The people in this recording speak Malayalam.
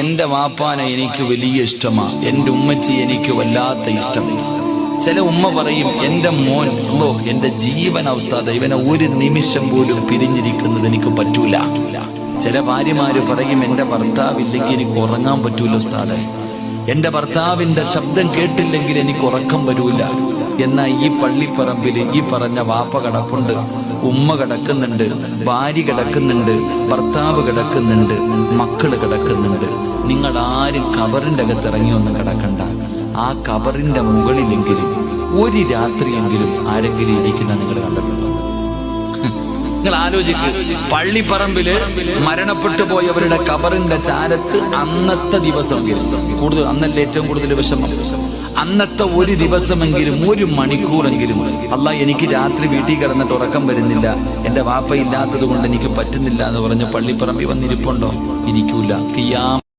എന്റെ വാപ്പാനെ എനിക്ക് വലിയ ഇഷ്ടമാ, എന്റെ ഉമ്മച്ചി എനിക്ക് വല്ലാത്ത ഇഷ്ടമാണ്. ചില ഉമ്മ പറയും എന്റെ മോൻ എന്റെ ജീവൻ ഉസ്താദ്, ഇവനെ ഒരു നിമിഷം പോലും പിരിഞ്ഞിരിക്കുന്നത് എനിക്ക് പറ്റൂല. ചില ഭാര്യമാര് പറയും എന്റെ ഭർത്താവില്ലെങ്കിൽ എനിക്ക് ഉറങ്ങാൻ പറ്റൂല ഉസ്താദ്, എന്റെ ഭർത്താവിന്റെ ശബ്ദം കേട്ടില്ലെങ്കിൽ എനിക്ക് ഉറക്കം വരൂല. എന്നാൽ ഈ പള്ളിപ്പറമ്പിൽ ഈ പറഞ്ഞ വാപ്പ കിടപ്പുണ്ട്, ഉമ്മ കിടക്കുന്നുണ്ട്, ഭാര്യ കിടക്കുന്നുണ്ട്, ഭർത്താവ് കിടക്കുന്നുണ്ട്, മക്കള് കിടക്കുന്നുണ്ട്. നിങ്ങൾ ആരും കബറിന്റെ അകത്ത് ഇറങ്ങി ഒന്നും കിടക്കണ്ട. ആ കബറിന്റെ മുകളിലെങ്കിലും ഒരു രാത്രിയെങ്കിലും ആരെങ്കിലും ഇരിക്കുന്ന നിങ്ങൾ കണ്ടിട്ടുണ്ടോ? നിങ്ങൾ ആലോചിക്കുക. പള്ളിപ്പറമ്പില് മരണപ്പെട്ടു പോയവരുടെ കബറിന്റെ ചാരത്ത് അന്നത്തെ ദിവസമെങ്കിലും കൂടുതൽ, അന്നല്ലേ ഏറ്റവും കൂടുതൽ വിഷമം, അന്നത്തെ ഒരു ദിവസമെങ്കിലും ഒരു മണിക്കൂറെങ്കിലും അല്ലാഹ് എനിക്ക് രാത്രി വീട്ടിൽ കിടന്നിട്ട് ഉറക്കം വരുന്നില്ല, എന്റെ വാപ്പ ഇല്ലാത്തത് കൊണ്ട് എനിക്ക് പറ്റുന്നില്ല എന്ന് പറഞ്ഞ് പള്ളിപ്പറമ്പിൽ വന്നിരിപ്പുണ്ടോ? ഇരിക്കൂല.